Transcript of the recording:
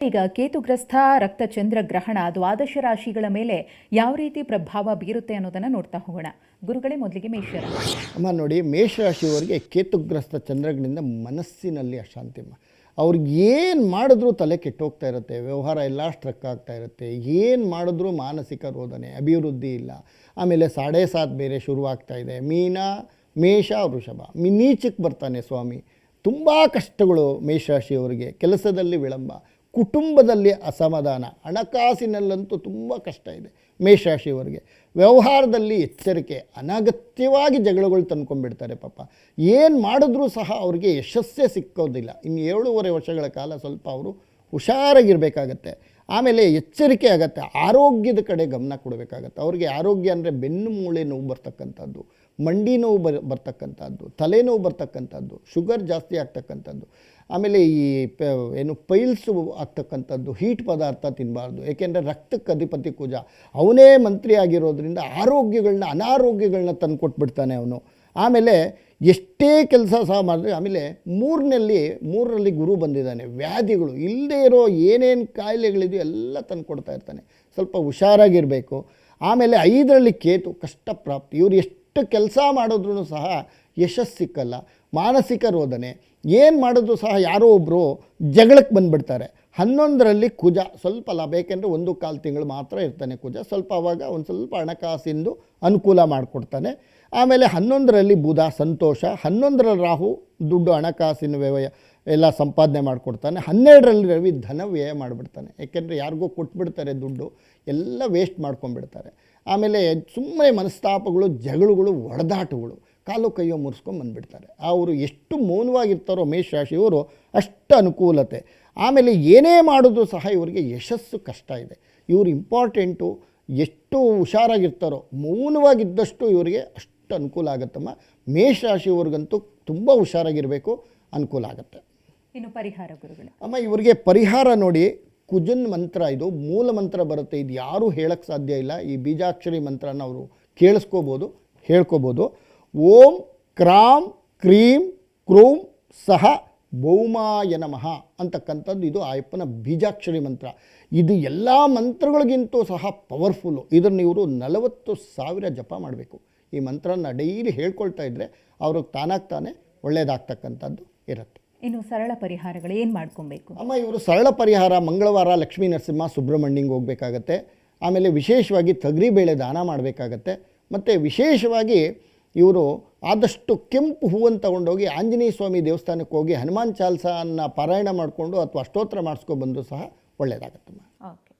ಈಗ ಕೇತುಗ್ರಸ್ಥ ರಕ್ತಚಂದ್ರ ಗ್ರಹಣ ದ್ವಾದಶ ರಾಶಿಗಳ ಮೇಲೆ ಯಾವ ರೀತಿ ಪ್ರಭಾವ ಬೀರುತ್ತೆ ಅನ್ನೋದನ್ನು ನೋಡ್ತಾ ಹೋಗೋಣ. ಗುರುಗಳೇ, ಮೊದಲಿಗೆ ಮೇಷರಾಶಿ. ಅಮ್ಮ ನೋಡಿ, ಮೇಷರಾಶಿಯವರಿಗೆ ಕೇತುಗ್ರಸ್ತ ಚಂದ್ರಗಳಿಂದ ಮನಸ್ಸಿನಲ್ಲಿ ಅಶಾಂತಿಮ್ಮ. ಅವ್ರಿಗೆ ಏನು ಮಾಡಿದ್ರೂ ತಲೆ ಕೆಟ್ಟೋಗ್ತಾ ಇರುತ್ತೆ, ವ್ಯವಹಾರ ಎಲ್ಲ ಸ್ಟ್ರಕ್ ಆಗ್ತಾ ಇರುತ್ತೆ, ಏನು ಮಾಡಿದ್ರೂ ಮಾನಸಿಕ ರೋದನೆ, ಅಭಿವೃದ್ಧಿ ಇಲ್ಲ. ಆಮೇಲೆ 7.5 ಬೇರೆ ಶುರುವಾಗ್ತಾ ಇದೆ. ಮೀನ, ಮೇಷ, ವೃಷಭ, ನೀಚಕ್ಕೆ ಬರ್ತಾನೆ ಸ್ವಾಮಿ. ತುಂಬ ಕಷ್ಟಗಳು ಮೇಷರಾಶಿಯವರಿಗೆ. ಕೆಲಸದಲ್ಲಿ ವಿಳಂಬ, ಕುಟುಂಬದಲ್ಲಿ ಅಸಮಾಧಾನ, ಹಣಕಾಸಿನಲ್ಲಂತೂ ತುಂಬ ಕಷ್ಟ ಇದೆ ಮೇಷರಾಶಿಯವರಿಗೆ. ವ್ಯವಹಾರದಲ್ಲಿ ಎಚ್ಚರಿಕೆ, ಅನಗತ್ಯವಾಗಿ ಜಗಳಗಳು ತಂದ್ಕೊಂಡ್ಬಿಡ್ತಾರೆ ಪಾಪ. ಏನು ಮಾಡಿದ್ರೂ ಸಹ ಅವ್ರಿಗೆ ಯಶಸ್ಸೇ ಸಿಕ್ಕೋದಿಲ್ಲ. ಇನ್ನು 7.5 ವರ್ಷಗಳ ಕಾಲ ಸ್ವಲ್ಪ ಅವರು ಹುಷಾರಾಗಿರಬೇಕಾಗತ್ತೆ. ಆಮೇಲೆ ಎಚ್ಚರಿಕೆ ಆಗತ್ತೆ, ಆರೋಗ್ಯದ ಕಡೆ ಗಮನ ಕೊಡಬೇಕಾಗತ್ತೆ. ಅವ್ರಿಗೆ ಆರೋಗ್ಯ ಅಂದರೆ ಬೆನ್ನು ಮೂಳೆ ನೋವು ಬರ್ತಕ್ಕಂಥದ್ದು, ಮಂಡಿ ನೋವು ಬರ್ತಕ್ಕಂಥದ್ದು, ತಲೆನೋವು ಬರ್ತಕ್ಕಂಥದ್ದು, ಶುಗರ್ ಜಾಸ್ತಿ ಆಗ್ತಕ್ಕಂಥದ್ದು, ಆಮೇಲೆ ಈ ಪೈಲ್ಸು ಆಗ್ತಕ್ಕಂಥದ್ದು, ಹೀಟ್ ಪದಾರ್ಥ ತಿನ್ನಬಾರ್ದು. ಏಕೆಂದರೆ ರಕ್ತಕ್ಕೆ ಅಧಿಪತಿ ಕುಜ, ಅವನೇ ಮಂತ್ರಿ ಆಗಿರೋದ್ರಿಂದ ಅನಾರೋಗ್ಯಗಳನ್ನ ತಂದು ಕೊಟ್ಬಿಡ್ತಾನೆ ಅವನು. ಆಮೇಲೆ ಎಷ್ಟೇ ಕೆಲಸ ಸಹ ಮಾಡಿದ್ರೆ, ಆಮೇಲೆ ಮೂರರಲ್ಲಿ ಗುರು ಬಂದಿದ್ದಾನೆ. ವ್ಯಾಧಿಗಳು ಇಲ್ಲದೇ ಇರೋ ಏನೇನು ಕಾಯಿಲೆಗಳಿದೆಯೋ ಎಲ್ಲ ತಂದು ಕೊಡ್ತಾ ಇರ್ತಾನೆ. ಸ್ವಲ್ಪ ಹುಷಾರಾಗಿರಬೇಕು. ಆಮೇಲೆ 5ರಲ್ಲಿ ಕೇತು, ಕಷ್ಟಪ್ರಾಪ್ತಿ. ಇವರು ಎಷ್ಟು ಕೆಲಸ ಮಾಡಿದ್ರೂ ಸಹ ಯಶಸ್ಸು ಸಿಕ್ಕಲ್ಲ, ಮಾನಸಿಕ ರೋದನೆ. ಏನು ಮಾಡಿದ್ರು ಸಹ ಯಾರೋ ಒಬ್ಬರು ಜಗಳಕ್ಕೆ ಬಂದುಬಿಡ್ತಾರೆ. 11ರಲ್ಲಿ ಕುಜ, ಸ್ವಲ್ಪ ಲಾಭ. ಏಕೆಂದರೆ 1.25 ತಿಂಗಳು ಮಾತ್ರ ಇರ್ತಾನೆ ಕುಜ. ಸ್ವಲ್ಪ ಆವಾಗ ಒಂದು ಸ್ವಲ್ಪ ಹಣಕಾಸಿಂದು ಅನುಕೂಲ ಮಾಡಿಕೊಡ್ತಾನೆ. ಆಮೇಲೆ 11ರಲ್ಲಿ ಬುಧ, ಸಂತೋಷ. 11ರಲ್ಲಿ ರಾಹು, ದುಡ್ಡು, ಹಣಕಾಸಿನ ವ್ಯಯ ಎಲ್ಲ ಸಂಪಾದನೆ ಮಾಡಿಕೊಡ್ತಾನೆ. 12ರಲ್ಲಿ ರವಿ, ಧನ ವ್ಯಯ ಮಾಡಿಬಿಡ್ತಾನೆ. ಏಕೆಂದರೆ ಯಾರಿಗೂ ಕೊಟ್ಬಿಡ್ತಾರೆ ದುಡ್ಡು, ಎಲ್ಲ ವೇಸ್ಟ್ ಮಾಡ್ಕೊಂಡ್ಬಿಡ್ತಾರೆ. ಆಮೇಲೆ ಸುಮ್ಮನೆ ಮನಸ್ತಾಪಗಳು, ಜಗಳಗಳು, ಒಡೆದಾಟಗಳು, ಕಾಲು ಕೈಯೋ ಮುರಿಸ್ಕೊಂಡು ಬಂದುಬಿಡ್ತಾರೆ. ಅವರು ಎಷ್ಟು ಮೌನವಾಗಿರ್ತಾರೋ ಮೇಷರಾಶಿಯವರು ಅಷ್ಟು ಅನುಕೂಲತೆ. ಆಮೇಲೆ ಏನೇ ಮಾಡೋದು ಸಹ ಇವರಿಗೆ ಯಶಸ್ಸು ಕಷ್ಟ ಇದೆ. ಇವರು ಇಂಪಾರ್ಟೆಂಟು. ಎಷ್ಟು ಹುಷಾರಾಗಿರ್ತಾರೋ, ಮೌನವಾಗಿದ್ದಷ್ಟು ಇವರಿಗೆ ಅಷ್ಟು ಅನುಕೂಲ ಆಗುತ್ತಮ್ಮ. ಮೇಷರಾಶಿಯವ್ರಿಗಂತೂ ತುಂಬ ಹುಷಾರಾಗಿರಬೇಕು, ಅನುಕೂಲ ಆಗುತ್ತೆ. ಇನ್ನು ಪರಿಹಾರ ಗುರುಗಳು? ಅಮ್ಮ, ಇವರಿಗೆ ಪರಿಹಾರ ನೋಡಿ, ಕುಜನ್ ಮಂತ್ರ, ಇದು ಮೂಲ ಮಂತ್ರ ಬರುತ್ತೆ. ಇದು ಯಾರೂ ಹೇಳಕ್ಕೆ ಸಾಧ್ಯ ಇಲ್ಲ. ಈ ಬೀಜಾಕ್ಷರಿ ಮಂತ್ರನ ಅವರು ಕೇಳಿಸ್ಕೋಬೋದು, ಹೇಳ್ಕೋಬೋದು. ಓಂ ಕ್ರಾಂ ಕ್ರೀಂ ಕ್ರೂಂ ಸಹ ಭೌಮಾಯ ನಮಃ ಅಂತಕ್ಕಂಥದ್ದು ಇದು ಆಯಪ್ಪನ ಬೀಜಾಕ್ಷರಿ ಮಂತ್ರ. ಇದು ಎಲ್ಲ ಮಂತ್ರಗಳಿಗಿಂತೂ ಸಹ ಪವರ್ಫುಲ್ಲು. ಇದನ್ನು ಇವರು 40,000 ಜಪ ಮಾಡಬೇಕು. ಈ ಮಂತ್ರನ ಡೈಲಿ ಹೇಳ್ಕೊಳ್ತಾ ಇದ್ದರೆ ಅವ್ರಿಗೆ ತಾನಾಗ್ತಾನೆ ಒಳ್ಳೆಯದಾಗ್ತಕ್ಕಂಥದ್ದು ಇರುತ್ತೆ. ಇನ್ನು ಸರಳ ಪರಿಹಾರಗಳು ಏನು ಮಾಡ್ಕೊಬೇಕು? ಅಮ್ಮ, ಇವರು ಸರಳ ಪರಿಹಾರ, ಮಂಗಳವಾರ ಲಕ್ಷ್ಮೀ ನರಸಿಂಹ ಸುಬ್ರಹ್ಮಣ್ಯಂಗೆ ಹೋಗಬೇಕಾಗತ್ತೆ. ಆಮೇಲೆ ವಿಶೇಷವಾಗಿ ತೊಗರಿಬೇಳೆ ದಾನ ಮಾಡಬೇಕಾಗತ್ತೆ. ಮತ್ತು ವಿಶೇಷವಾಗಿ ಇವರು ಆದಷ್ಟು ಕೆಂಪು ಹೂವನ್ನು ತಗೊಂಡೋಗಿ ಆಂಜನೇಯ ಸ್ವಾಮಿ ದೇವಸ್ಥಾನಕ್ಕೆ ಹೋಗಿ ಹನುಮಾನ್ ಚಾಲ್ಸನ್ನು ಪಾರಾಯಣ ಮಾಡಿಕೊಂಡು ಅಥವಾ ಅಷ್ಟೋತ್ತರ ಮಾಡಿಸ್ಕೊಂಡು ಬಂದರೂ ಸಹ ಒಳ್ಳೆಯದಾಗತ್ತಮ್ಮ. ಓಕೆ.